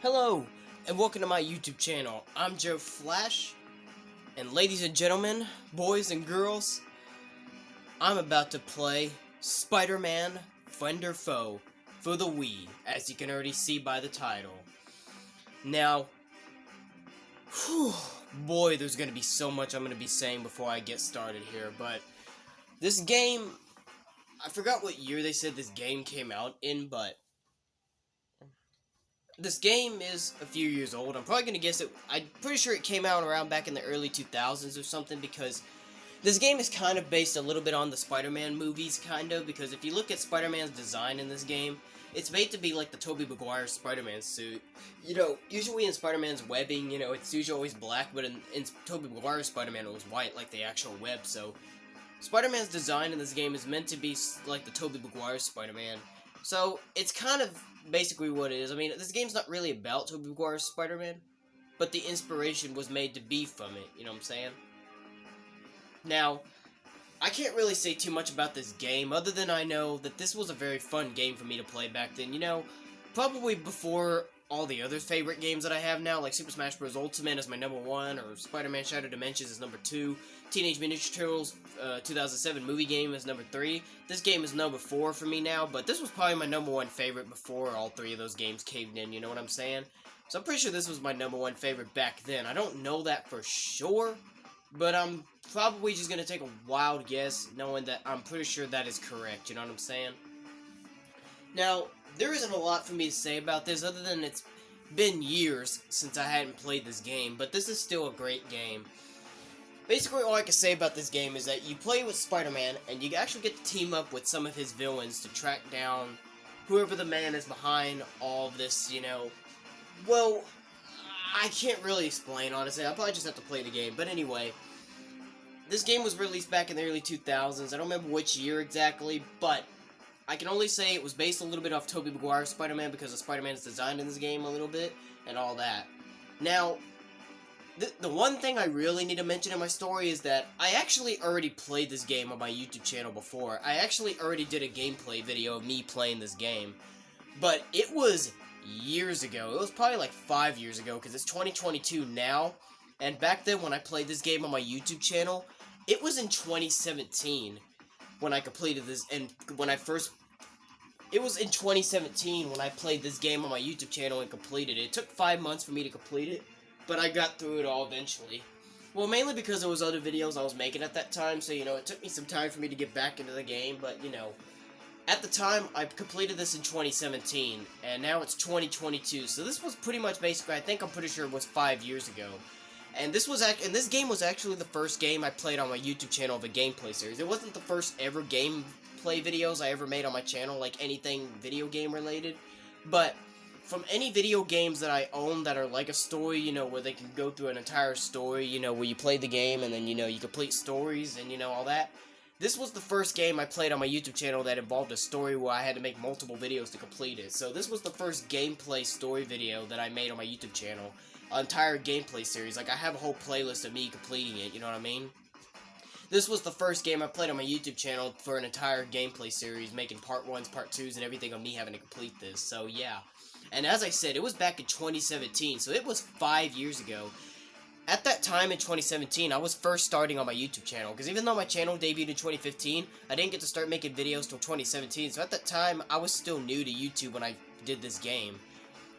Hello, and welcome to my YouTube channel. I'm Joe Flash, and ladies and gentlemen, boys and girls, I'm about to play Spider-Man Friend or Foe for the Wii, as you can already see by the title. Now, boy, there's going to be so much I'm going to be saying before I get started here, but this game, I forgot what year they said this game came out in, but this game is a few years old. I'm probably going to guess it. I'm pretty sure it came out around back in the early 2000s or something, because this game is kind of based a little bit on the Spider-Man movies, kind of, because if you look at Spider-Man's design in this game, it's made to be like the Tobey Maguire Spider-Man suit. You know, usually in Spider-Man's webbing, you know, it's usually always black, but in Tobey Maguire's Spider-Man it was white, like the actual web, so Spider-Man's design in this game is meant to be like the Tobey Maguire Spider-Man. So, it's kind of basically what it is. I mean, this game's not really about Tobey Maguire's Spider-Man, but the inspiration was made to be from it, you know what I'm saying? Now, I can't really say too much about this game, other than I know that this was a very fun game for me to play back then, you know, probably before all the other favorite games that I have now, like Super Smash Bros. Ultimate is my number 1, or Spider-Man Shattered Dimensions is number 2, Teenage Mutant Ninja Turtles 2007 movie game is number 3. This game is number 4 for me now, but this was probably my number 1 favorite before all 3 of those games caved in, you know what I'm saying? So I'm pretty sure this was my number 1 favorite back then. I don't know that for sure, but I'm probably just going to take a wild guess, knowing that I'm pretty sure that is correct, you know what I'm saying? Now, there isn't a lot for me to say about this, other than it's been years since I hadn't played this game, but this is still a great game. Basically, all I can say about this game is that you play with Spider-Man, and you actually get to team up with some of his villains to track down whoever the man is behind all of this, you know. Well, I can't really explain, honestly. I'll probably just have to play the game. But anyway, this game was released back in the early 2000s. I don't remember which year exactly, but I can only say it was based a little bit off Tobey Maguire's Spider-Man, because of Spider-Man's design in this game a little bit, and all that. Now, the one thing I really need to mention in my story is that I actually already played this game on my YouTube channel before. I actually already did a gameplay video of me playing this game. But it was years ago. It was probably like 5 years ago, because it's 2022 now. And back then when I played this game on my YouTube channel, it was in 2017 when I completed this, and when I first... It was in 2017 when I played this game on my YouTube channel and completed it. It took 5 months for me to complete it, but I got through it all eventually. Well, mainly because there was other videos I was making at that time, so, you know, it took me some time for me to get back into the game, but, you know, at the time, I completed this in 2017, and now it's 2022, so this was pretty much basically, I'm pretty sure it was 5 years ago. And this game was actually the first game I played on my YouTube channel of a gameplay series. It wasn't the first ever gameplay videos I ever made on my channel, like anything video game related, but from any video games that I own that are like a story, you know, where they can go through an entire story, you know, where you play the game and then, you know, you complete stories and, you know, all that. This was the first game I played on my YouTube channel that involved a story where I had to make multiple videos to complete it. So this was the first gameplay story video that I made on my YouTube channel. An entire gameplay series. Like, I have a whole playlist of me completing it, you know what I mean? This was the first game I played on my YouTube channel for an entire gameplay series, making part 1s, part 2s, and everything of me having to complete this. So, yeah. And as I said, it was back in 2017, so it was 5 years ago. At that time in 2017, I was first starting on my YouTube channel, because even though my channel debuted in 2015, I didn't get to start making videos till 2017, so at that time, I was still new to YouTube when I did this game.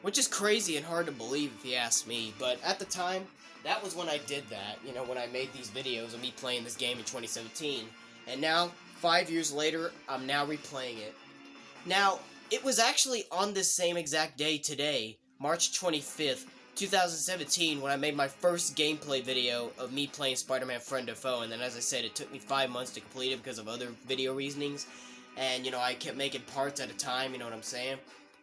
Which is crazy and hard to believe if you ask me, but at the time, that was when I did that, you know, when I made these videos of me playing this game in 2017. And now, 5 years later, I'm now replaying it. Now, it was actually on this same exact day today, March 25th, 2017, when I made my first gameplay video of me playing Spider-Man Friend or Foe, and then as I said, it took me 5 months to complete it because of other video reasonings, and, you know, I kept making parts at a time, you know what I'm saying?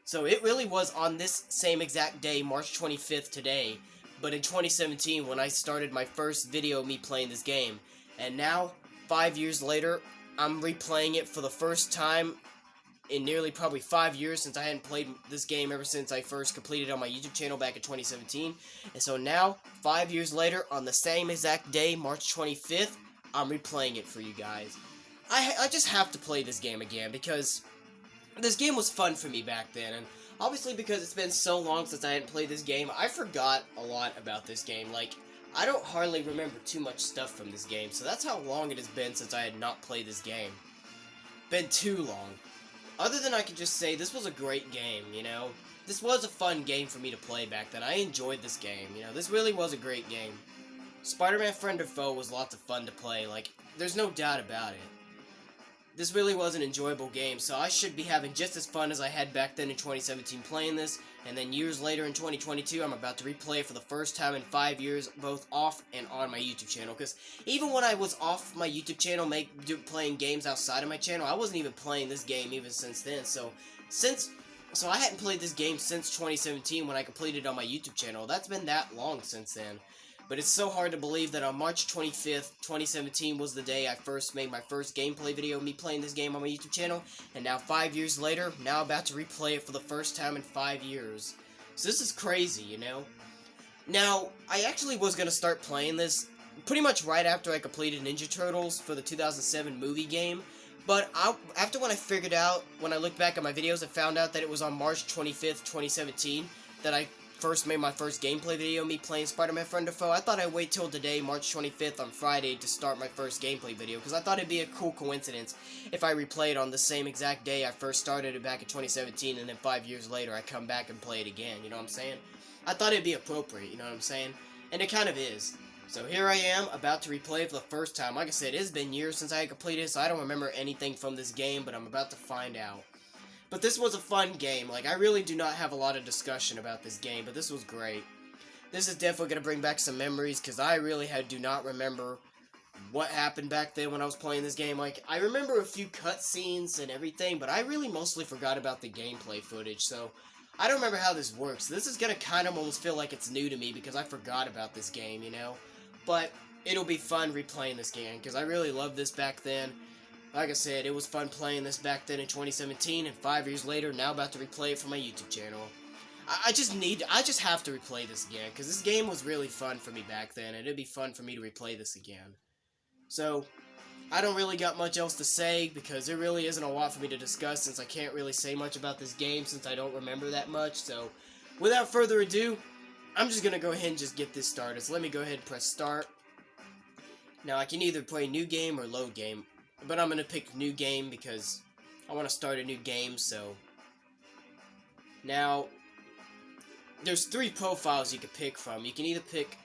So it really was on this same exact day, March 25th today, but in 2017 when I started my first video of me playing this game. And now, 5 years later, I'm replaying it for the first time in nearly probably 5 years, since I hadn't played this game ever since I first completed it on my YouTube channel back in 2017. And so now, 5 years later, on the same exact day, March 25th, I'm replaying it for you guys. I just have to play this game again, because this game was fun for me back then, and Obviously, because it's been so long since I hadn't played this game, I forgot a lot about this game. Like, I don't hardly remember too much stuff from this game, so that's how long it has been since I had not played this game. Been too long. Other than I can just say, this was a great game, you know? This was a fun game for me to play back then. I enjoyed this game, you know? This really was a great game. Spider-Man Friend or Foe was lots of fun to play, like, there's no doubt about it. This really was an enjoyable game, so I should be having just as fun as I had back then in 2017 playing this, and then years later in 2022, I'm about to replay it for the first time in 5 years, both off and on my YouTube channel, because even when I was off my YouTube channel playing games outside of my channel, I wasn't even playing this game even since then, so I hadn't played this game since 2017 when I completed it on my YouTube channel. That's been that long since then. But it's so hard to believe that on March 25th, 2017 was the day I first made my first gameplay video of me playing this game on my YouTube channel, and now 5 years later, now I'm about to replay it for the first time in 5 years. So this is crazy, you know? Now, I actually was going to start playing this pretty much right after I completed Ninja Turtles for the 2007 movie game, but after when I looked back at my videos, I found out that it was on March 25th, 2017, that I first made my first gameplay video of me playing Spider-Man Friend or Foe. I thought I'd wait till today, March 25th on Friday, to start my first gameplay video, because I thought it'd be a cool coincidence if I replayed on the same exact day I first started it back in 2017, and then 5 years later I come back and play it again, you know what I'm saying? I thought it'd be appropriate, you know what I'm saying? And it kind of is. So here I am, about to replay it for the first time. Like I said, it's been years since I had completed it, so I don't remember anything from this game, but I'm about to find out. But this was a fun game. Like, I really do not have a lot of discussion about this game, but this was great. This is definitely going to bring back some memories, because I really do not remember what happened back then when I was playing this game. Like, I remember a few cutscenes and everything, but I really mostly forgot about the gameplay footage, so I don't remember how this works. This is going to kind of almost feel like it's new to me, because I forgot about this game, you know? But it'll be fun replaying this game, because I really loved this back then. Like I said, it was fun playing this back then in 2017, and 5 years later, now about to replay it for my YouTube channel. I just have to replay this again, because this game was really fun for me back then, and it'd be fun for me to replay this again. So, I don't really got much else to say, because there really isn't a lot for me to discuss, since I can't really say much about this game, since I don't remember that much. So, without further ado, I'm just gonna go ahead and just get this started. So let me go ahead and press start. Now, I can either play new game or load game, but I'm going to pick new game because I want to start a new game, so. Now, there's 3 profiles you can pick from. You can either pick,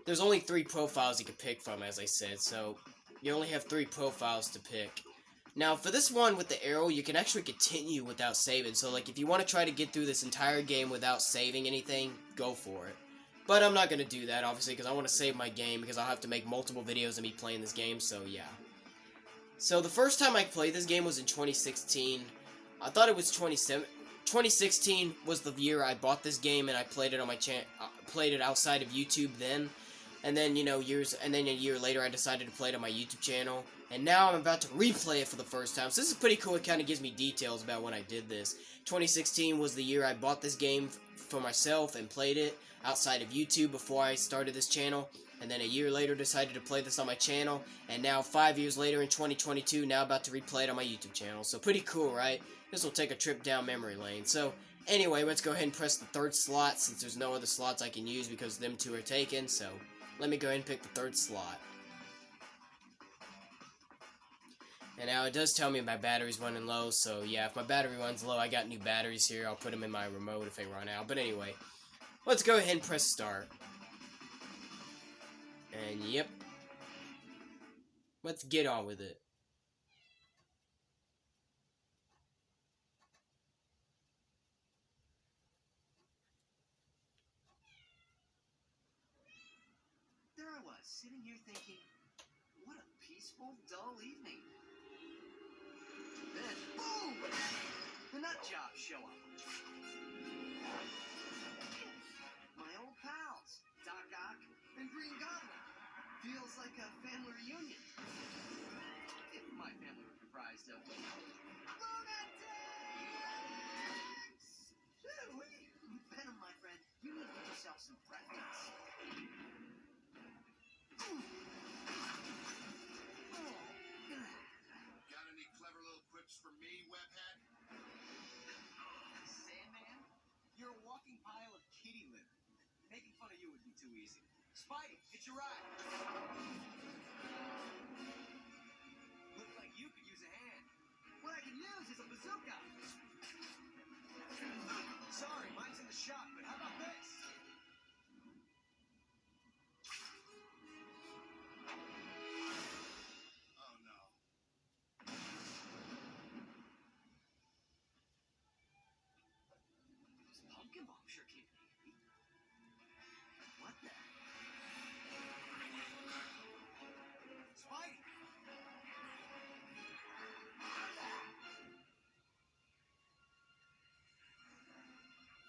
there's only 3 profiles you can pick from, as I said, so you only have 3 profiles to pick. Now, for this one with the arrow, you can actually continue without saving, so like if you want to try to get through this entire game without saving anything, go for it. But I'm not going to do that, obviously, because I want to save my game, because I'll have to make multiple videos of me playing this game, so yeah. So the first time I played this game was in 2016. I thought it was 2016 was the year I bought this game, and I played it on my played it outside of YouTube then. And then, you know, a year later I decided to play it on my YouTube channel. And now I'm about to replay it for the first time. So this is pretty cool. It kind of gives me details about when I did this. 2016 was the year I bought this game for myself and played it outside of YouTube before I started this channel. And then a year later decided to play this on my channel. And now 5 years later in 2022, now about to replay it on my YouTube channel. So pretty cool, right? This will take a trip down memory lane. So anyway, let's go ahead and press the 3rd slot, since there's no other slots I can use because them 2 are taken. So let me go ahead and pick the 3rd slot. And now it does tell me my battery's running low, so yeah, if my battery runs low, I got new batteries here. I'll put them in my remote if they run out. But anyway, let's go ahead and press start. And yep, let's get on with it. There I was, sitting here thinking, what a peaceful, dull evening. Then, boom! The nut jobs show up. My old pals, Doc Ock and Green Goblin. Feels like a family reunion. If my family were comprised of lunatics! Venom, my friend, you need to get yourself some breakfast. Got any clever little quips for me, Webhead? Sandman, too easy. Spidey, get your ride. Looks like you could use a hand. What I can use is a bazooka. Sorry, mine's in the shop, but how about this? Oh no. This pumpkin bomb sure came in handy. What the? Spidey!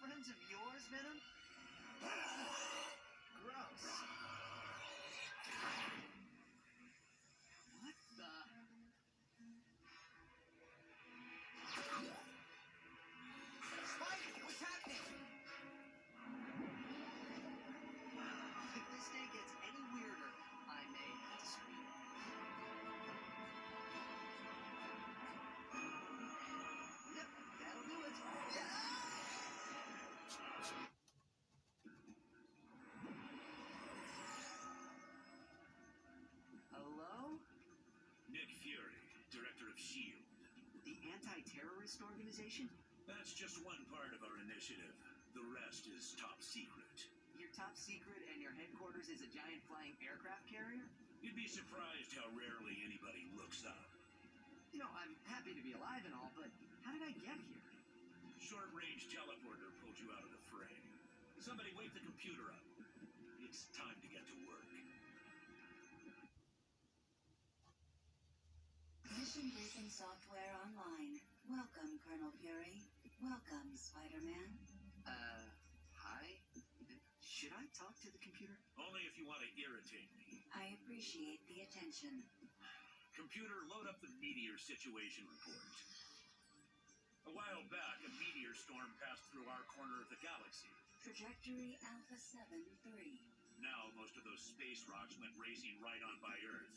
Friends of yours, Venom? Gross. What the? Spidey, what's happening? If this day gets any weirder, I may have to scream. Yep, that'll do it. Hello? Nick Fury, Director of S.H.I.E.L.D. The anti-terrorist organization? That's just one part of our initiative. The rest is top secret. Your top secret and your headquarters is a giant flying aircraft carrier? You'd be surprised how rarely anybody looks up. You know, I'm happy to be alive and all, but how did I get here? Short-range teleporter pulled you out of the fray. Somebody wake the computer up. It's time to get to work. Mission briefing software online. Welcome, Colonel Fury. Welcome, Spider-Man. Hi? Should I talk to the computer? Only if you want to irritate me. I appreciate the attention. Computer, load up the meteor situation report. A while back, a meteor storm passed through our corner of the galaxy. Trajectory Alpha 7-3. Now, most of those space rocks went racing right on by Earth.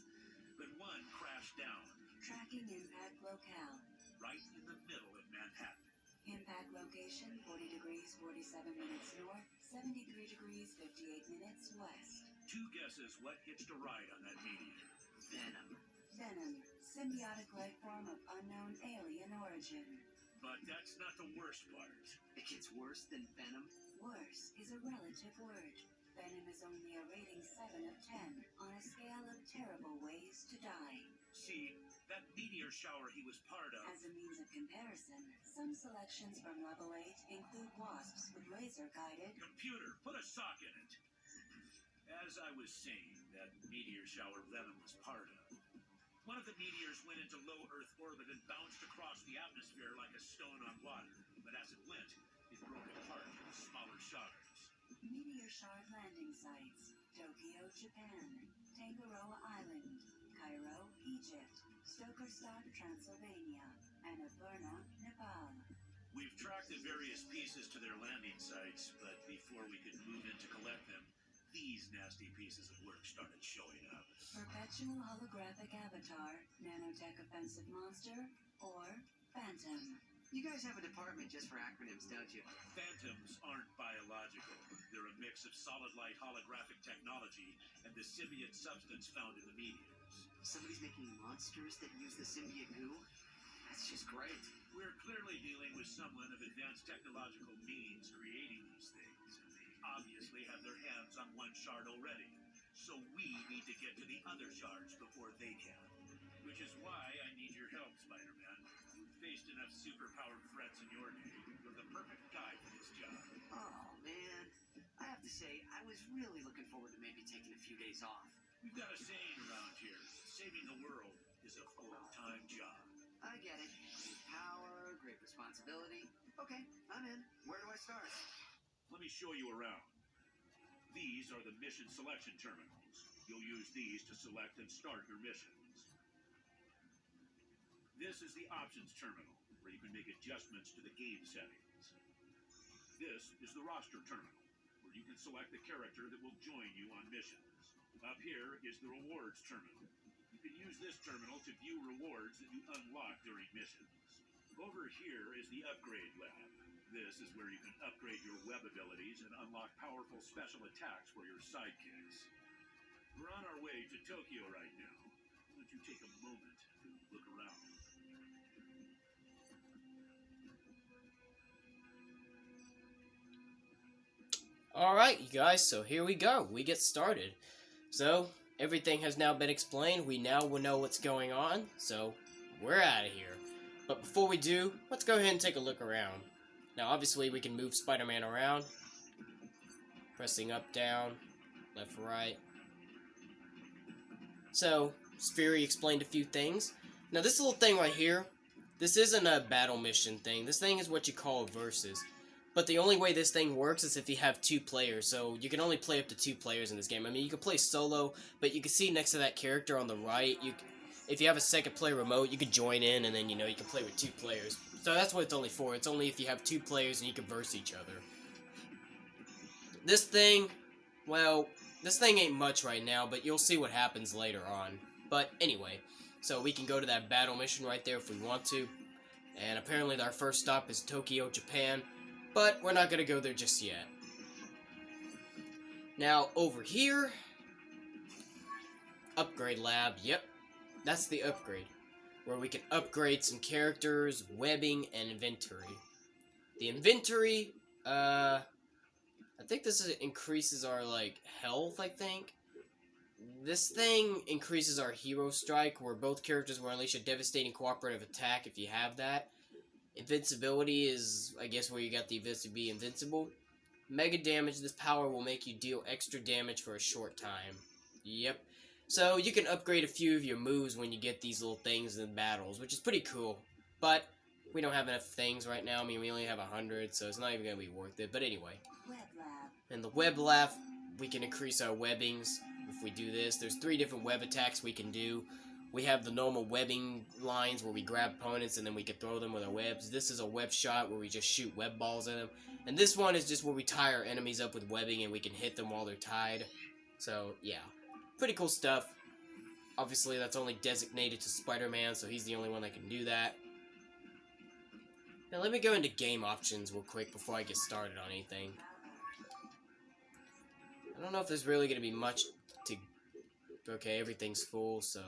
But one crashed down, Tracking impact locale. right in the middle of Manhattan. Impact location 40 degrees 47 minutes north, 73 degrees 58 minutes west. Two guesses what hitched a ride on that meteor. Venom. Venom, symbiotic life form of unknown alien origin. But that's not the worst part. It gets worse than Venom? Worse is a relative word. Venom is only a rating 7 of 10 on a scale of terrible ways to die. See, that meteor shower he was part of. As a means of comparison, some selections from level 8 include wasps with laser-guided. Computer, put a sock in it. As I was saying, that meteor shower Venom was part of. One of the meteors went into low Earth orbit and bounced across the atmosphere like a stone on water. But as it went, it broke apart into smaller shards. Meteor shard landing sites: Tokyo, Japan; Tangaroa Island; Cairo, Egypt; Stokerstock, Transylvania; Annapurna, Nepal. We've tracked the various pieces to their landing sites, but before we could move in to collect them, these nasty pieces of work started showing up. Perpetual holographic avatar, nanotech offensive monster, or Phantom. You guys have a department just for acronyms, don't you? Phantoms aren't biological. They're a mix of solid light holographic technology and the symbiote substance found in the meteors. Somebody's making monsters that use the symbiote goo? That's just great. We're clearly dealing with someone of advanced technological means creating these things, and they obviously have their hands on one shard already. So we need to get to the other shards before they can. Which is why I need your help, Spider-Man. You've faced enough superpowered threats in your day. You're the perfect guy for this job. Oh, man. I have to say, I was really looking forward to maybe taking a few days off. We've got a saying around here. Saving the world is a full-time job. I get it. Great power, great responsibility. Okay, I'm in. Where do I start? Let me show you around. These are the mission selection terminals. You'll use these to select and start your missions. This is the options terminal, where you can make adjustments to the game settings. This is the roster terminal, where you can select the character that will join you on missions. Up here is the rewards terminal. You can use this terminal to view rewards that you unlock during missions. Over here is the upgrade lab. This is where you can upgrade your web abilities and unlock powerful special attacks for your sidekicks. We're on our way to Tokyo right now. Why don't you take a moment to look around? Alright, you guys, so here we go. We get started. So, everything has now been explained. We now will know what's going on. So, we're out of here. But before we do, let's go ahead and take a look around. Now, obviously, we can move Spider-Man around. Pressing up, down, left, right. So, Fury explained a few things. Now, this little thing right here, this isn't a battle mission thing. This thing is what you call a versus. But the only way this thing works is if you have 2 players, so you can only play up to 2 players in this game. I mean, you can play solo, but you can see next to that character on the right, if you have a second player remote, you can join in, and then, you can play with 2 players. So that's what it's only for. It's only if you have 2 players and you can verse each other. This thing, well, this thing ain't much right now, but you'll see what happens later on. But anyway, so we can go to that battle mission right there if we want to. And apparently our first stop is Tokyo, Japan. But we're not going to go there just yet. Now, over here, upgrade lab. Yep, that's the upgrade. Where we can upgrade some characters, webbing, and inventory. The inventory, I think this increases our, health, I think. This thing increases our hero strike, where both characters will unleash a devastating cooperative attack if you have that. Invincibility is, I guess, where you got the ability to be invincible. Mega damage, this power will make you deal extra damage for a short time. Yep. So, you can upgrade a few of your moves when you get these little things in battles, which is pretty cool. But, we don't have enough things right now. I mean, we only have 100, so it's not even going to be worth it. But anyway. Web lab. In the web lab, we can increase our webbings if we do this. There's 3 different web attacks we can do. We have the normal webbing lines where we grab opponents and then we can throw them with our webs. This is a web shot where we just shoot web balls at them. And this one is just where we tie our enemies up with webbing and we can hit them while they're tied. So, yeah. Pretty cool stuff. Obviously, that's only designated to Spider-Man, so he's the only one that can do that. Now, let me go into game options real quick before I get started on anything. I don't know if there's really going to be much to... Okay, everything's full, so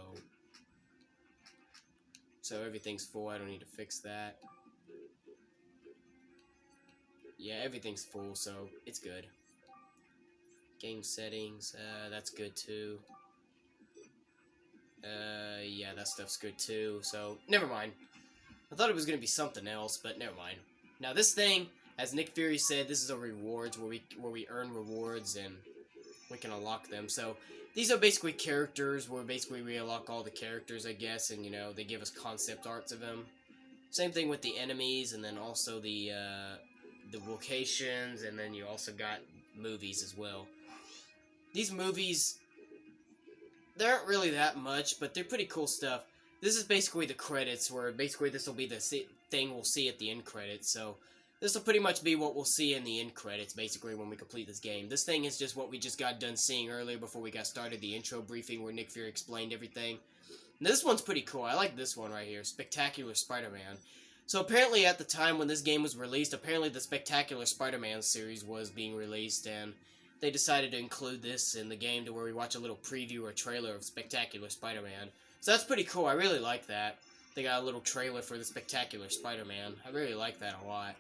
everything's full, I don't need to fix that. Yeah, everything's full, so it's good. Game settings, that's good too. Yeah, that stuff's good too, so never mind. I thought it was gonna be something else, but never mind. Now this thing, as Nick Fury said, this is a rewards where we earn rewards and we can unlock them. So these are basically characters where basically we unlock all the characters, I guess, and they give us concept arts of them. Same thing with the enemies, and then also the locations, and then you also got movies as well. These movies, they aren't really that much, but they're pretty cool stuff. This is basically the credits, where basically this will be the thing we'll see at the end credits, so this will pretty much be what we'll see in the end credits, basically, when we complete this game. This thing is just what we just got done seeing earlier before we got started, the intro briefing where Nick Fury explained everything. And this one's pretty cool. I like this one right here, Spectacular Spider-Man. So apparently at the time when this game was released, apparently the Spectacular Spider-Man series was being released, and they decided to include this in the game to where we watch a little preview or trailer of Spectacular Spider-Man. So that's pretty cool. I really like that. They got a little trailer for the Spectacular Spider-Man. I really like that a lot.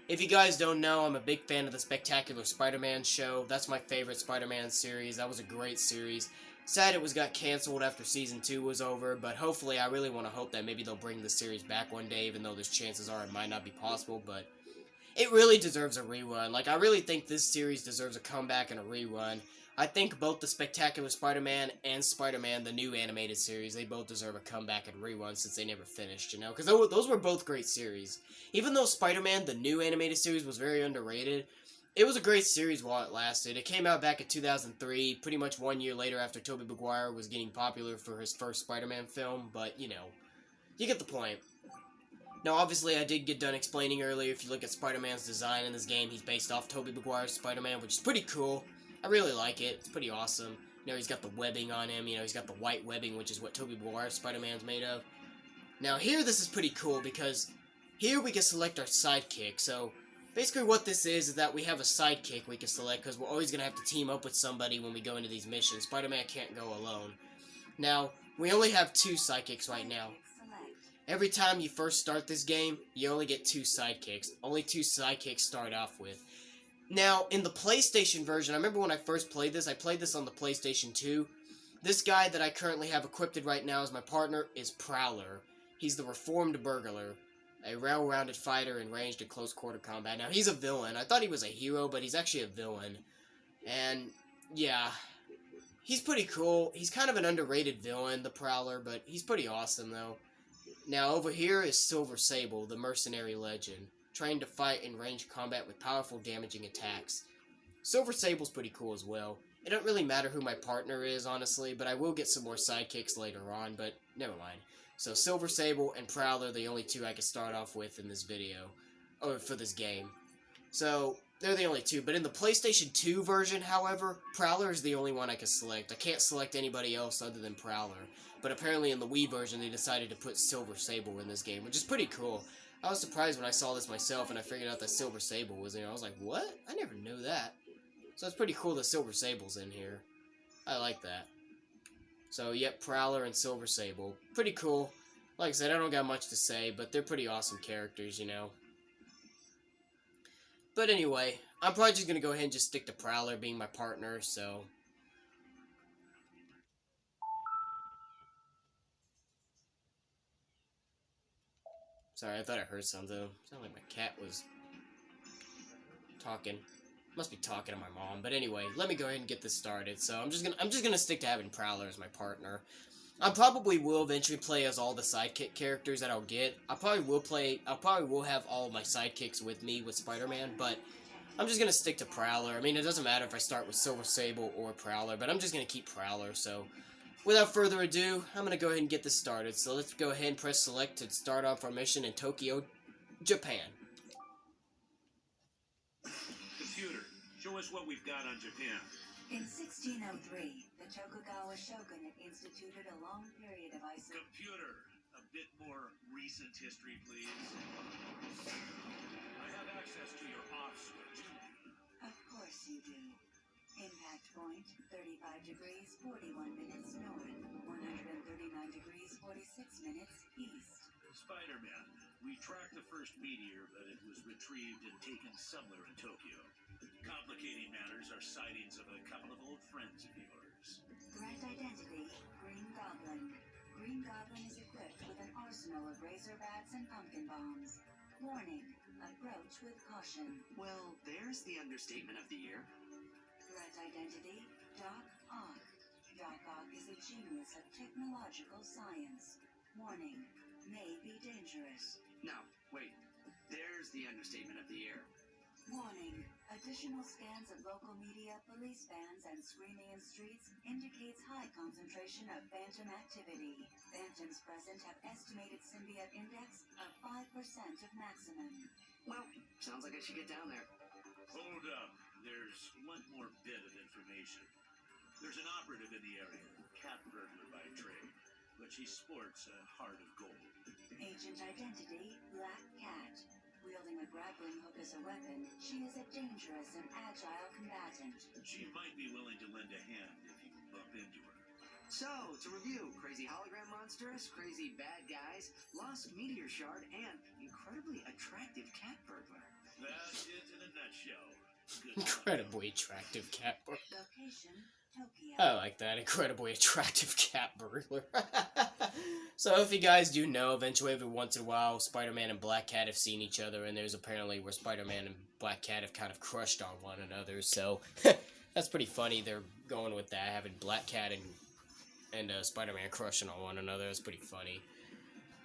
If you guys don't know, I'm a big fan of the Spectacular Spider-Man show. That's my favorite Spider-Man series. That was a great series. Sad it got canceled after Season 2 was over, but hopefully, I really want to hope that maybe they'll bring the series back one day, even though there's chances are it might not be possible, but it really deserves a rerun. I really think this series deserves a comeback and a rerun. I think both the Spectacular Spider-Man and Spider-Man, the new animated series, they both deserve a comeback and rerun since they never finished, Because those were both great series. Even though Spider-Man, the new animated series, was very underrated, it was a great series while it lasted. It came out back in 2003, pretty much 1 year later after Tobey Maguire was getting popular for his first Spider-Man film, but, you get the point. Now, obviously, I did get done explaining earlier, if you look at Spider-Man's design in this game, he's based off Tobey Maguire's Spider-Man, which is pretty cool. I really like it. It's pretty awesome. He's got the webbing on him. He's got the white webbing, which is what Tobey Maguire's Spider-Man's made of. Now, here, this is pretty cool, because here we can select our sidekick. So, Basically what this is that we have a sidekick we can select, because we're always going to have to team up with somebody when we go into these missions. Spider-Man can't go alone. Now, we only have 2 sidekicks right now. Every time you first start this game, you only get 2 sidekicks. Only 2 sidekicks start off with. Now, in the PlayStation version, I remember when I first played this, I played this on the PlayStation 2. This guy that I currently have equipped right now as my partner is Prowler. He's the reformed burglar, a well-rounded fighter in ranged and close-quarter combat. Now, he's a villain. I thought he was a hero, but he's actually a villain. And, yeah, he's pretty cool. He's kind of an underrated villain, the Prowler, but he's pretty awesome, though. Now, over here is Silver Sable, the mercenary legend, trained to fight in ranged combat with powerful, damaging attacks. Silver Sable's pretty cool as well. It don't really matter who my partner is, honestly, but I will get some more sidekicks later on, but never mind. So, Silver Sable and Prowler are the only 2 I can start off with in this video, or for this game. So, they're the only 2, but in the PlayStation 2 version, however, Prowler is the only one I can select. I can't select anybody else other than Prowler. But apparently in the Wii version, they decided to put Silver Sable in this game, which is pretty cool. I was surprised when I saw this myself and I figured out that Silver Sable was in. I was like, what? I never knew that. So it's pretty cool that Silver Sable's in here. I like that. So, yep, Prowler and Silver Sable. Pretty cool. Like I said, I don't got much to say, but they're pretty awesome characters, you know. But anyway, I'm probably just going to go ahead and just stick to Prowler being my partner, so... Sorry, I thought I heard something. It sounded like my cat was talking. Must be talking to my mom. But anyway, let me go ahead and get this started. So I'm just gonna stick to having Prowler as my partner. I probably will eventually play as all the sidekick characters that I'll get. I probably will have all my sidekicks with me with Spider-Man, but I'm just gonna stick to Prowler. I mean, it doesn't matter if I start with Silver Sable or Prowler, but I'm just gonna keep Prowler, so without further ado, I'm going to go ahead and get this started. So let's go ahead and press select to start off our mission in Tokyo, Japan. Computer, show us what we've got on Japan. In 1603, the Tokugawa shogunate instituted a long period of isolation. Computer, a bit more recent history, please. I have access to your off switch. Of course you do. Impact point, 35 degrees, 41 minutes north, 139 degrees, 46 minutes east. Spider-Man, we tracked the first meteor, but it was retrieved and taken somewhere in Tokyo. Complicating matters are sightings of a couple of old friends of yours. Threat identity, Green Goblin. Green Goblin is equipped with an arsenal of razor bats and pumpkin bombs. Warning, approach with caution. Well, there's the understatement of the year. Threat identity, Doc Ock. Doc Ock is a genius of technological science. Warning, may be dangerous. No, wait. There's the understatement of the year. Warning, additional scans of local media, police vans, and screaming in streets indicates high concentration of phantom activity. Phantoms present have estimated symbiote index of 5% of maximum. Well, sounds like I should get down there. Hold up. There's one more bit of information. There's an operative in the area, cat burglar by trade, but she sports a heart of gold. Agent identity, Black Cat. Wielding a grappling hook as a weapon, she is a dangerous and agile combatant. She might be willing to lend a hand if you bump into her. So, to review, crazy hologram monsters, crazy bad guys, lost meteor shard, and incredibly attractive cat burglar. That is in a nutshell. Good Incredibly attractive cat burglar. Location, Tokyo. I like that. Incredibly attractive cat burglar. So if you guys do know, eventually every once in a while, Spider-Man and Black Cat have seen each other, and there's apparently where Spider-Man and Black Cat have kind of crushed on one another, so that's pretty funny. They're going with that, having Black Cat and Spider-Man crushing on one another. That's pretty funny.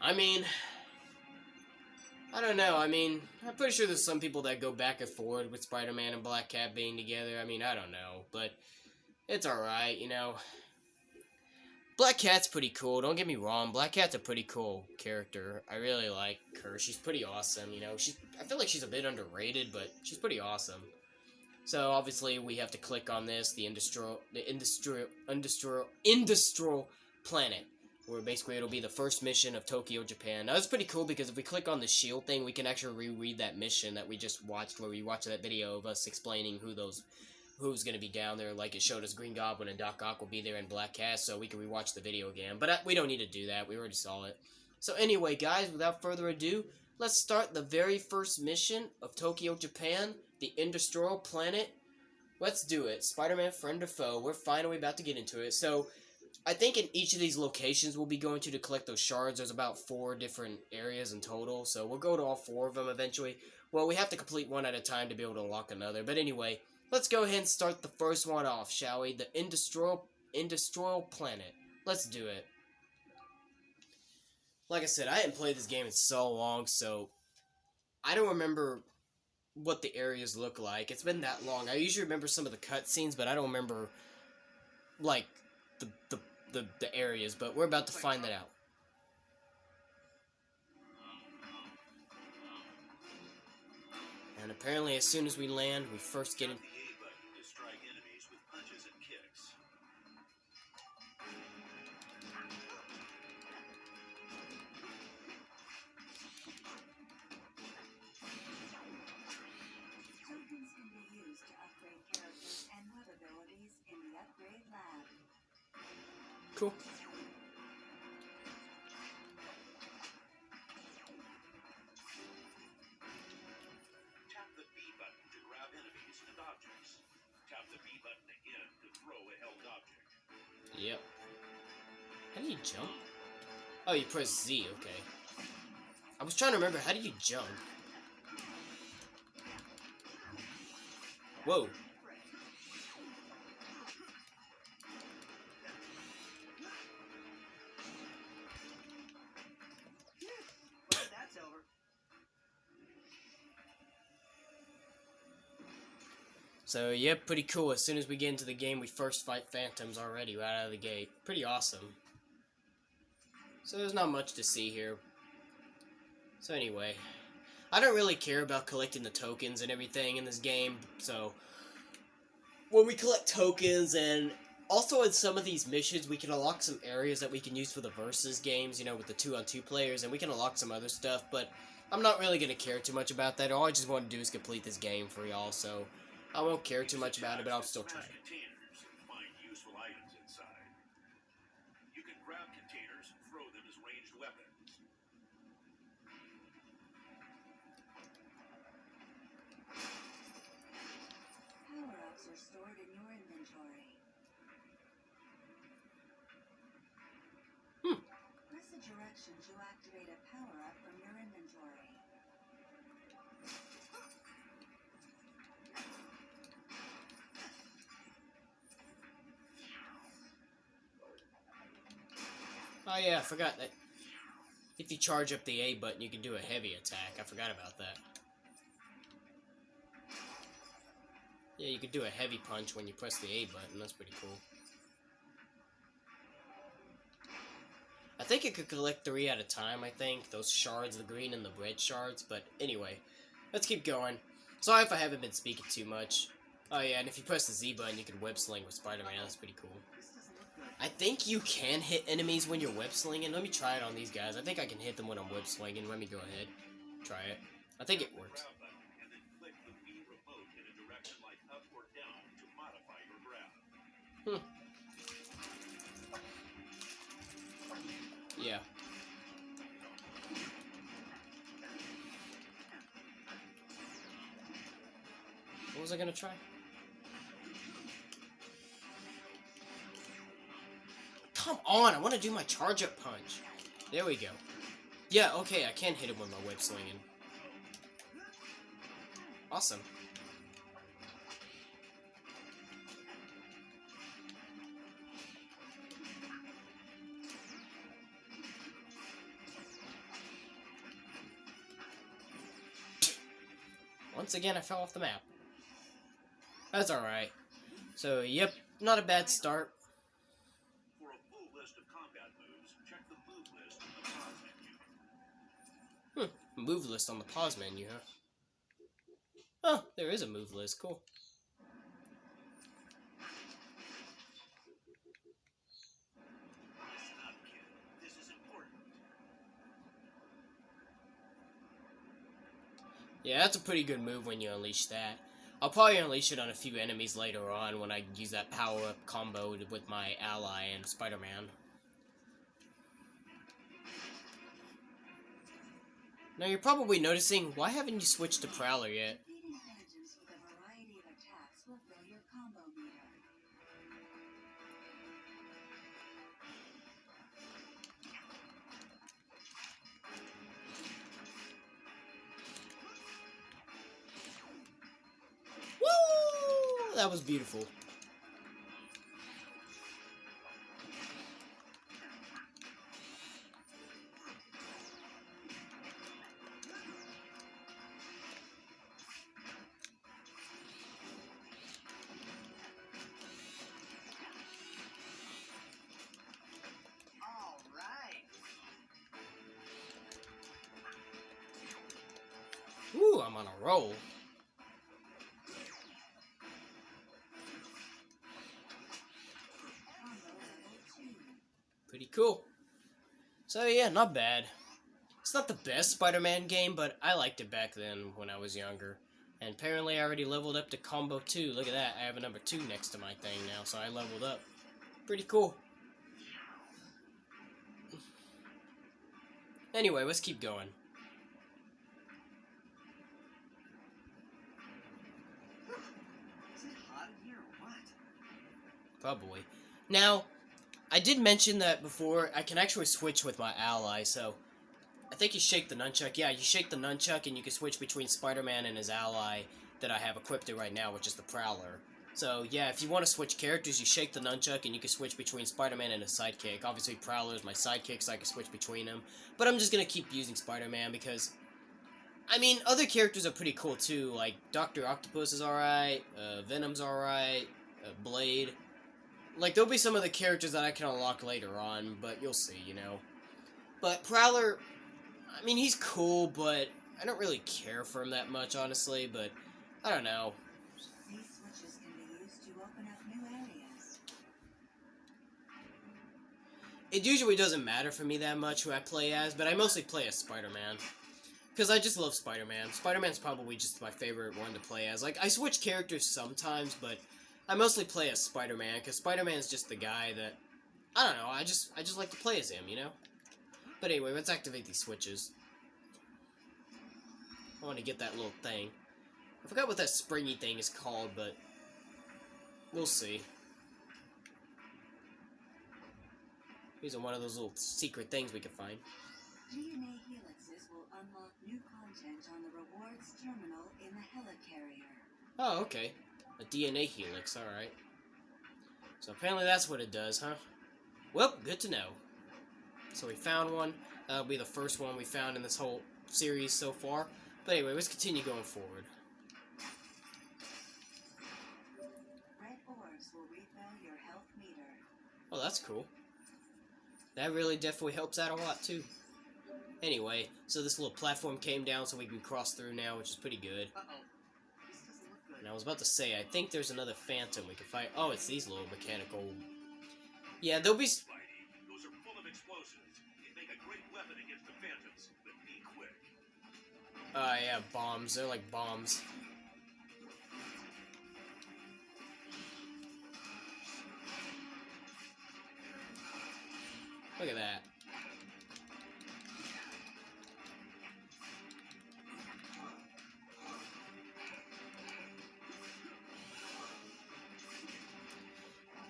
I mean, I don't know. I mean, I'm pretty sure there's some people that go back and forth with Spider-Man and Black Cat being together. I mean, I don't know, but it's alright, you know. Black Cat's pretty cool, don't get me wrong. Black Cat's a pretty cool character. I really like her. She's pretty awesome, you know. I feel like she's a bit underrated, but she's pretty awesome. So, obviously, we have to click on this, the industrial planet. where basically it'll be the first mission of Tokyo, Japan. Now, it's pretty cool because if we click on the shield thing, we can actually reread that mission that we just watched, where we watched that video of us explaining who's going to be down there. Like, it showed us Green Goblin and Doc Ock will be there in Black Cat, so we can rewatch the video again. But we don't need to do that. We already saw it. So anyway, guys, without further ado, let's start the very first mission of Tokyo, Japan, the Industrial Planet. Let's do it. Spider-Man, friend or foe. We're finally about to get into it. So, I think in each of these locations we'll be going to collect those shards. There's about 4 different areas in total, so we'll go to all 4 of them eventually. Well, we have to complete one at a time to be able to unlock another. But anyway, let's go ahead and start the first one off, shall we? The Industrial Planet. Let's do it. Like I said, I hadn't played this game in so long, so I don't remember what the areas look like. It's been that long. I usually remember some of the cutscenes, but I don't remember, like, the areas, but we're about to find that out. And apparently as soon as we land, we first get in. The A button to strike enemies with punches and kicks. Tokens can be used to upgrade characters and web abilities in the upgrade lab. Cool. Tap the B button to grab enemies and objects. Tap the B button again to throw a held object. Yep. How do you jump? Oh, you press Z, okay. I was trying to remember, how do you jump? Whoa. Well, that's over. So, yep, pretty cool. As soon as we get into the game, we first fight Phantoms already, right out of the gate. Pretty awesome. So there's not much to see here. So anyway, I don't really care about collecting the tokens and everything in this game, so when we collect tokens, and also in some of these missions, we can unlock some areas that we can use for the versus games, you know, with the 2-on-2 players, and we can unlock some other stuff, but I'm not really going to care too much about that. All I just want to do is complete this game for y'all, so I won't care too much about it, but I'll still try. Smash containers and find useful items inside. You can grab containers and throw them as ranged weapons. Power-ups are stored in your inventory. Press the direction to activate a power-up from your inventory. Oh yeah, I forgot that. If you charge up the A button, you can do a heavy attack. I forgot about that. Yeah, you can do a heavy punch when you press the A button. That's pretty cool. I think you could collect 3 at a time, I think. Those shards, the green and the red shards. But anyway, let's keep going. Sorry if I haven't been speaking too much. Oh yeah, and if you press the Z button, you can web sling with Spider-Man. That's pretty cool. This doesn't look good. I think you can hit enemies when you're web slinging. Let me try it on these guys. I think I can hit them when I'm web slinging. Let me go ahead. Try it. I think it works. Grab button and then click the Wii remote in a direction like up or down to modify your grab. Yeah. What was I gonna try? Come on, I want to do my charge up punch. There we go. Yeah, okay, I can hit him with my web slinging. Awesome. Once again, I fell off the map. That's alright. So, yep, not a bad start. For a full list of combat moves, check the move list in the pause menu. Move list on the pause menu, huh? Oh, there is a move list. Cool. Listen up, kid. Yeah, that's a pretty good move when you unleash that. I'll probably unleash it on a few enemies later on when I use that power-up combo with my ally and Spider-Man. Now you're probably noticing, why haven't you switched to Prowler yet? Defeating phantoms with a variety of attacks will fill your combo meter. Woo! That was beautiful. All right. Ooh, I'm on a roll. Combo level 2. Pretty cool. So yeah, not bad. It's not the best Spider-Man game, but I liked it back then when I was younger. And apparently I already leveled up to Combo 2. Look at that, I have a number 2 next to my thing now, so I leveled up. Pretty cool. Anyway, let's keep going. Is it hot in here or what? Probably. Now, I did mention that before, I can actually switch with my ally, so I think you shake the nunchuck. Yeah, you shake the nunchuck and you can switch between Spider-Man and his ally that I have equipped right now, which is the Prowler. So yeah, if you want to switch characters, you shake the nunchuck and you can switch between Spider-Man and his sidekick. Obviously, Prowler is my sidekick, so I can switch between them. But I'm just going to keep using Spider-Man because, I mean, other characters are pretty cool too. Like, Dr. Octopus is alright, Venom's alright, Blade. Like, there'll be some of the characters that I can unlock later on, but you'll see, you know. But Prowler, I mean, he's cool, but I don't really care for him that much, honestly, but I don't know. These switches can be used to open up new areas. It usually doesn't matter for me that much who I play as, but I mostly play as Spider-Man. Because I just love Spider-Man. Spider-Man's probably just my favorite one to play as. Like, I switch characters sometimes, but I mostly play as Spider-Man, because Spider-Man's just the guy that, I don't know, I just like to play as him, you know? But anyway, let's activate these switches. I want to get that little thing. I forgot what that springy thing is called, but we'll see. These are one of those little secret things we can find. DNA helixes will unlock new content on the rewards terminal in the helicarrier. Oh, okay. A DNA helix, alright. So apparently that's what it does, huh? Well, good to know. So we found one. That'll be the first one we found in this whole series so far. But anyway, let's continue going forward. Red orbs will refill your health meter. Oh, that's cool. That really definitely helps out a lot, too. Anyway, so this little platform came down so we can cross through now, which is pretty good. Uh-oh. This doesn't look good. And I was about to say, I think there's another phantom we can fight. Oh, it's these little mechanical... Yeah, there'll be... Spidey, those are full of explosives. They make a great weapon against the phantoms, but be quick. yeah, bombs. They're like bombs. Look at that.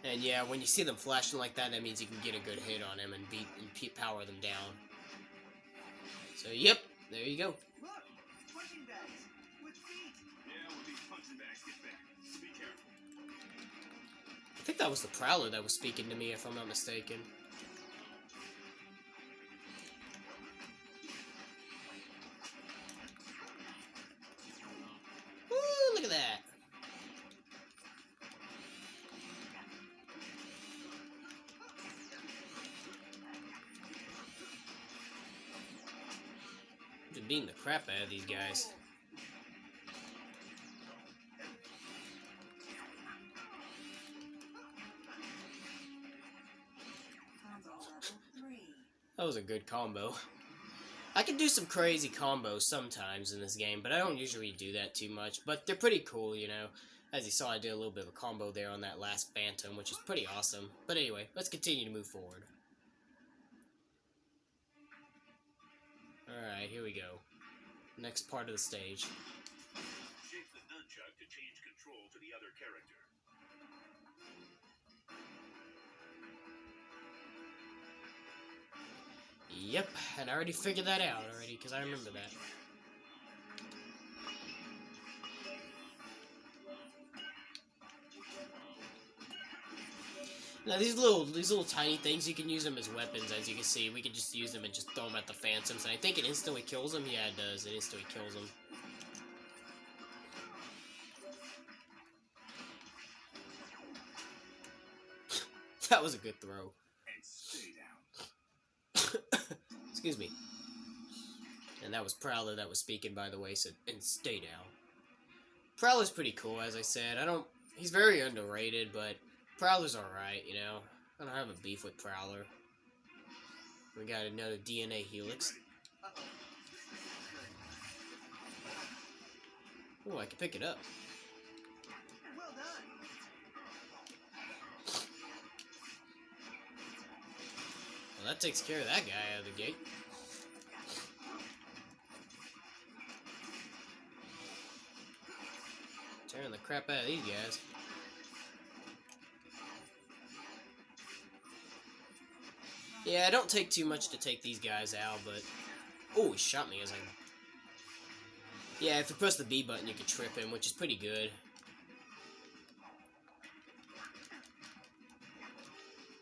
And yeah, when you see them flashing like that, that means you can get a good hit on them and power them down. So, yep, there you go. Look! Punching bags! With feet! Yeah, when these punching bags get back, so be careful. I think that was the Prowler that was speaking to me, if I'm not mistaken. Woo, look at that. I'm just beating the crap out of these guys. Combo level 3. That was a good combo. I can do some crazy combos sometimes in this game, but I don't usually do that too much. But they're pretty cool, you know. As you saw, I did a little bit of a combo there on that last Phantom, which is pretty awesome. But anyway, let's continue to move forward. Alright, here we go. Next part of the stage. Shake the nunchuck to change control to the other character. Yep, and I already figured that out already, because I remember that. Now these little tiny things, you can use them as weapons. As you can see, we can just use them and just throw them at the Phantoms, and I think it instantly kills them. Yeah, it does. It instantly kills them. That was a good throw. And stay down. Excuse me. And that was Prowler that was speaking, by the way, so, and stay down. Prowler's pretty cool, as I said. He's very underrated, but Prowler's alright, you know. I don't have a beef with Prowler. We got another DNA helix. Oh, I can pick it up. Well done. Well, that takes care of that guy out of the gate. Tearing the crap out of these guys. Yeah, it don't take too much to take these guys out, but... Oh, he shot me as I... Yeah, if you press the B button, you can trip him, which is pretty good.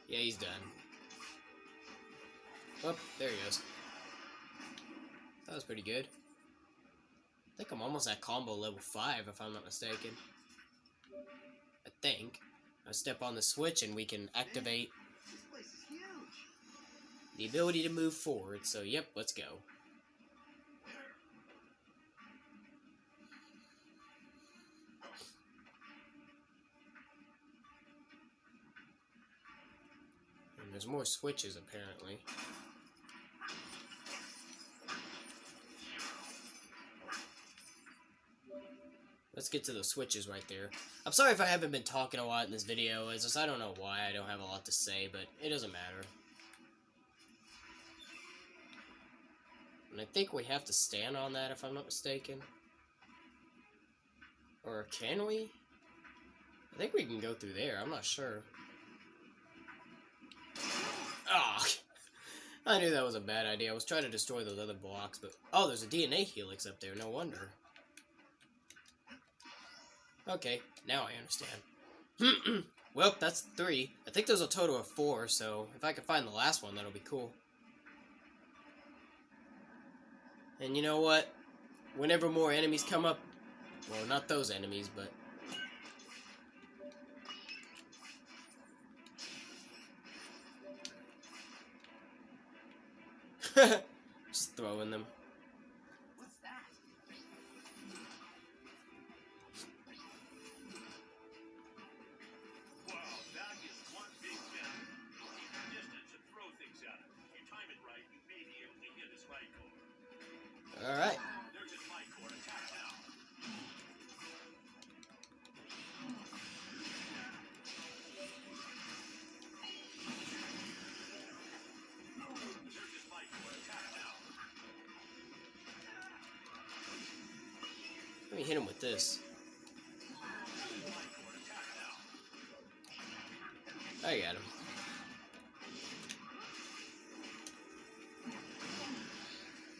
Yeah, he's done. Oh, there he goes. That was pretty good. I think I'm almost at combo level 5, if I'm not mistaken. I think. I step on the switch and we can activate This place is huge. the ability to move forward. So, yep, let's go. And there's more switches, apparently. Let's get to those switches right there. I'm sorry if I haven't been talking a lot in this video. It's just I don't know why I don't have a lot to say, but it doesn't matter. And I think we have to stand on that, if I'm not mistaken. Or can we? I think we can go through there. I'm not sure. Ah! Oh, I knew that was a bad idea. I was trying to destroy those other blocks, but... Oh, there's a DNA helix up there. No wonder. Okay, now I understand. Well, that's 3. I think there's a total of 4, so if I can find the last one, that'll be cool. And you know what? Whenever more enemies come up... Well, not those enemies, but... Just throwing them. What's that? Wow, that is one big jump. Keep your distance and throw things at him. If you time it right, you may be able to hit his light core. Alright. There's his light core. Attack now. There's his light core. Attack now. Let me hit him with this. Light core. Attack now. I got him.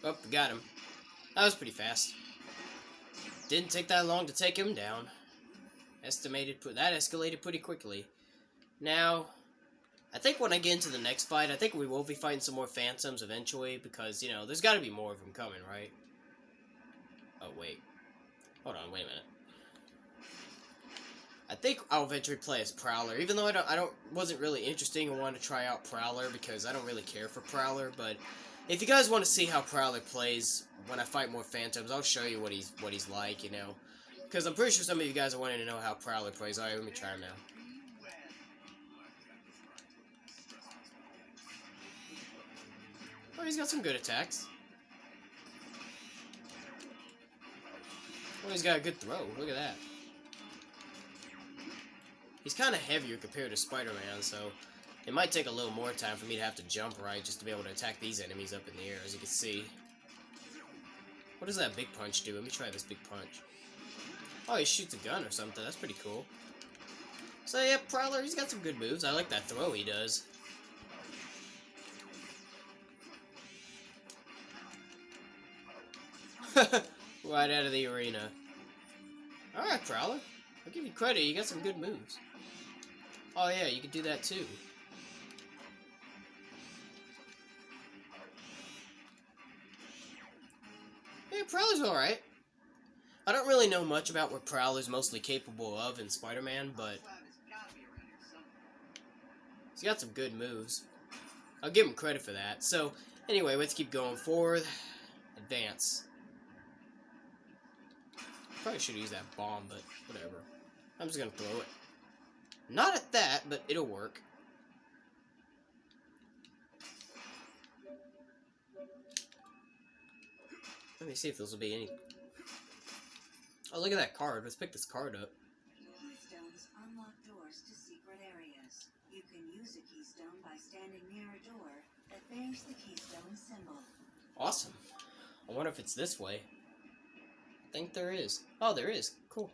Oh, got him. That was pretty fast. Didn't take that long to take him down. That escalated pretty quickly. Now, I think when I get into the next fight, I think we will be fighting some more Phantoms eventually, because, you know, there's got to be more of them coming, right? Oh, wait. Hold on, wait a minute. I think I'll eventually play as Prowler, even though wasn't really interested and wanted to try out Prowler, because I don't really care for Prowler, but if you guys want to see how Prowler plays when I fight more Phantoms, I'll show you what he's like, you know. Because I'm pretty sure some of you guys are wanting to know how Prowler plays. Alright, let me try him now. Oh, he's got some good attacks. Oh, he's got a good throw. Look at that. He's kind of heavier compared to Spider-Man, so it might take a little more time for me to have to jump right just to be able to attack these enemies up in the air, as you can see. What does that big punch do? Let me try this big punch. Oh, he shoots a gun or something. That's pretty cool. So, yeah, Prowler, he's got some good moves. I like that throw he does. Right out of the arena. Alright, Prowler. I'll give you credit. You got some good moves. Oh, yeah, you can do that too. Yeah, Prowler's alright. I don't really know much about what Prowler's mostly capable of in Spider-Man, but he's got some good moves. I'll give him credit for that. So, anyway, let's keep going forward. Advance. Probably should use that bomb, but whatever. I'm just gonna throw it. Not at that, but it'll work. Let me see if this will be any... Oh, look at that card. Let's pick this card up. Keystones unlock doors to secret areas. You can use a keystone by standing near a door that bears the keystone symbol. Awesome. I wonder if it's this way. I think there is. Oh, there is. Cool.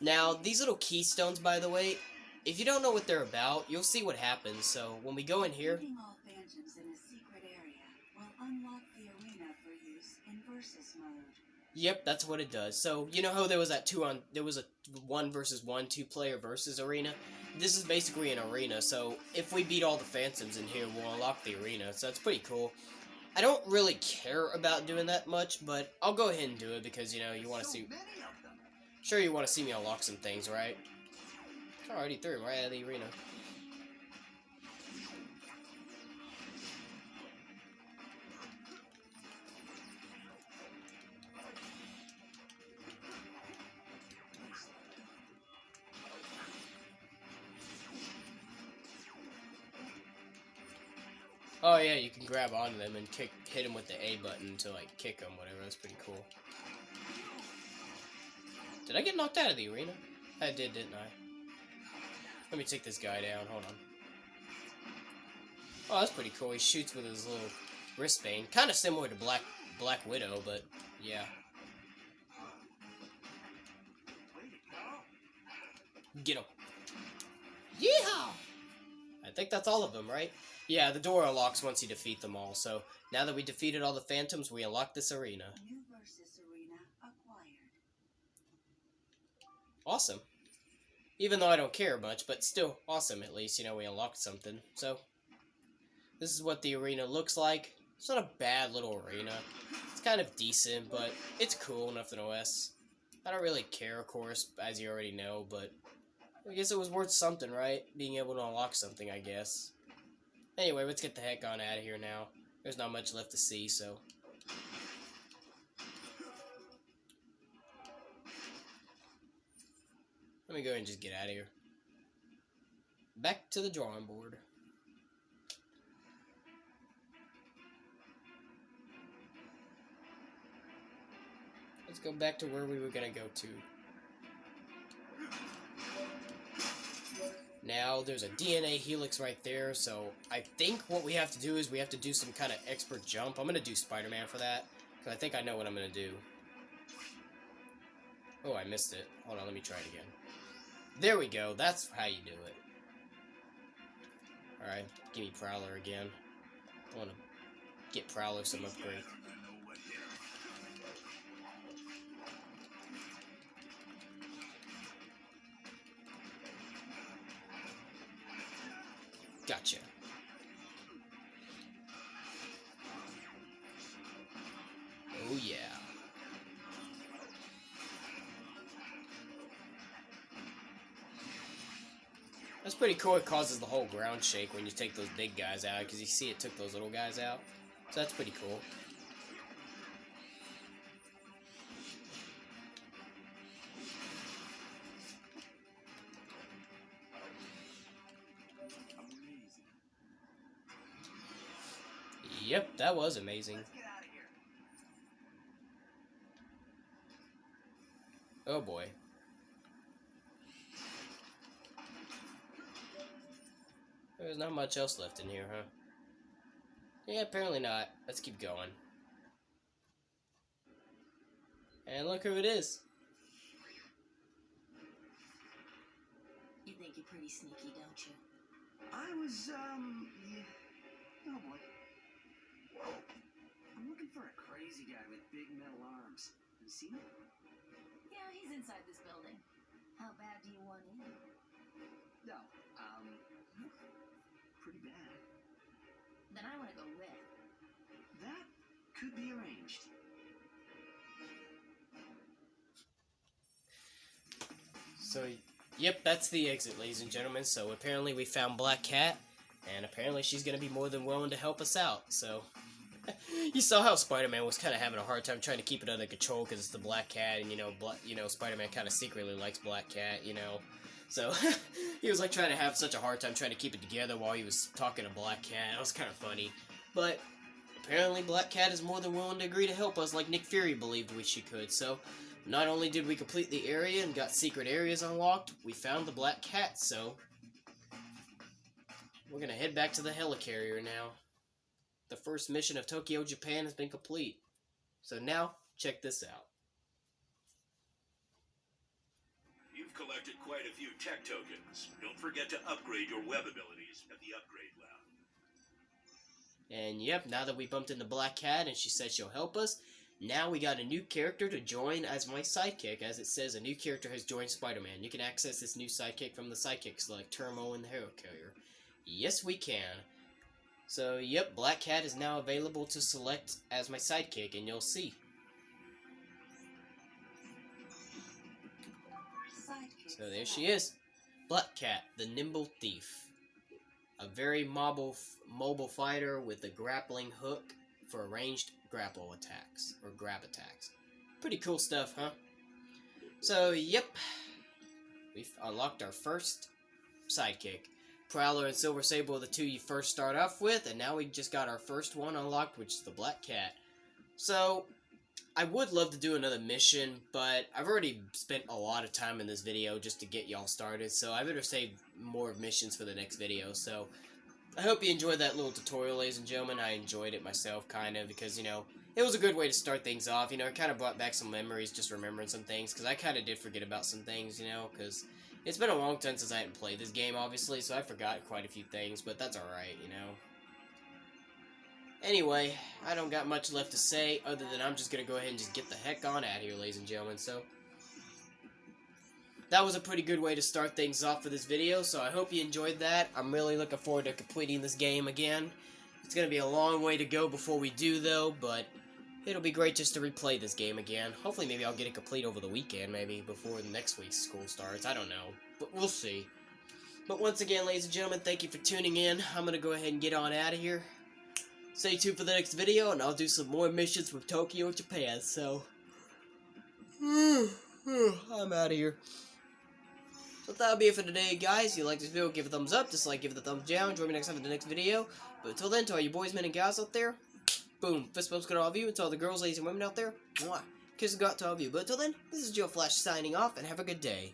Now, these little keystones, by the way, if you don't know what they're about, you'll see what happens. So, when we go in here... Defeating all phantoms in a secret area will unlock the arena for use in versus mode. Yep, that's what it does. So, you know how there was that there was a 1 versus 1 2-player versus arena? This is basically an arena, so if we beat all the phantoms in here, we'll unlock the arena. So that's pretty cool. I don't really care about doing that much, but I'll go ahead and do it because, you know, you want to see... Sure, you want to see me unlock some things, right? I already threw him right out of the arena. Oh yeah, you can grab onto them and hit them with the A button to like kick them, whatever. That's pretty cool. Did I get knocked out of the arena? I did, didn't I? Let me take this guy down. Hold on. Oh, that's pretty cool. He shoots with his little wristband, kind of similar to Black Widow, but yeah. Get him. Yeehaw! I think that's all of them, right? Yeah, the door unlocks once you defeat them all, so now that we defeated all the phantoms, we unlock this arena. New versus arena acquired. Awesome. Even though I don't care much, but still awesome at least, you know, we unlocked something. So, this is what the arena looks like. It's not a bad little arena. It's kind of decent, but it's cool, nothing OS. I don't really care, of course, as you already know, but I guess it was worth something, right? Being able to unlock something, I guess. Anyway, let's get the heck on out of here now. There's not much left to see, so... Let me go ahead and just get out of here. Back to the drawing board. Let's go back to where we were gonna go to. Now, there's a DNA helix right there, so I think what we have to do is we have to do some kind of expert jump. I'm gonna do Spider-Man for that, because I think I know what I'm gonna do. Oh, I missed it. Hold on, let me try it again. There we go. That's how you do it. Alright, give me Prowler again. I want to get Prowler some upgrade. Gotcha. Oh yeah. That's pretty cool. It causes the whole ground shake when you take those big guys out, because you see it took those little guys out. So that's pretty cool. Yep, that was amazing. Oh boy. There's not much else left in here, huh? Yeah, apparently not. Let's keep going. And look who it is. You think you're pretty sneaky, don't you? I was, yeah. Oh boy. Whoa. I'm looking for a crazy guy with big metal arms. Have you seen him? Yeah, he's inside this building. How bad do you want in? No. Pretty bad. Then I want to go with. That could be arranged. So, yep, that's the exit, ladies and gentlemen. So apparently we found Black Cat, and apparently she's going to be more than willing to help us out. So, you saw how Spider-Man was kind of having a hard time trying to keep it under control because it's the Black Cat, and Spider-Man kind of secretly likes Black Cat, So, he was like trying to have such a hard time trying to keep it together while he was talking to Black Cat. It was kind of funny. But apparently Black Cat is more than willing to agree to help us like Nick Fury believed she could. So, not only did we complete the area and got secret areas unlocked, we found the Black Cat, so we're gonna head back to the helicarrier now. The first mission of Tokyo, Japan has been complete. So now, check this out. You've collected quite a few tech tokens. Don't forget to upgrade your web abilities at the upgrade lab. And yep, now that we bumped into Black Cat and she said she'll help us, now we got a new character to join as my sidekick. As it says, a new character has joined Spider-Man. You can access this new sidekick from the sidekick select Turmo in the helicarrier. Yes, we can. So, yep, Black Cat is now available to select as my sidekick, and you'll see. So there she is. Black Cat, the Nimble Thief. A very mobile fighter with a grappling hook for ranged grapple attacks, or grab attacks. Pretty cool stuff, huh? So, yep. We've unlocked our first sidekick. Prowler and Silver Sable are the two you first start off with, and now we just got our first one unlocked, which is the Black Cat. So, I would love to do another mission, but I've already spent a lot of time in this video just to get y'all started, so I better save more missions for the next video. So, I hope you enjoyed that little tutorial, ladies and gentlemen. I enjoyed it myself, kind of, because, it was a good way to start things off. It kind of brought back some memories, just remembering some things, because I kind of did forget about some things, because it's been a long time since I hadn't played this game, obviously, so I forgot quite a few things, but that's alright, Anyway, I don't got much left to say, other than I'm just going to go ahead and just get the heck on out of here, ladies and gentlemen, so that was a pretty good way to start things off for this video, so I hope you enjoyed that. I'm really looking forward to completing this game again. It's going to be a long way to go before we do, though, but it'll be great just to replay this game again. Hopefully, maybe I'll get it complete over the weekend, maybe, before next week's school starts. I don't know, but we'll see. But once again, ladies and gentlemen, thank you for tuning in. I'm going to go ahead and get on out of here. Stay tuned for the next video, and I'll do some more missions from Tokyo, Japan, so I'm out of here. So that'll be it for today, guys. If you like this video, give it a thumbs up. Dislike, give it a thumbs down. Join me next time for the next video. But until then, to all you boys, men, and gals out there, boom, fist bumps go to all of you. And to all the girls, ladies, and women out there, mwah, kisses go out to all of you. But until then, this is Joe Flash signing off, and have a good day.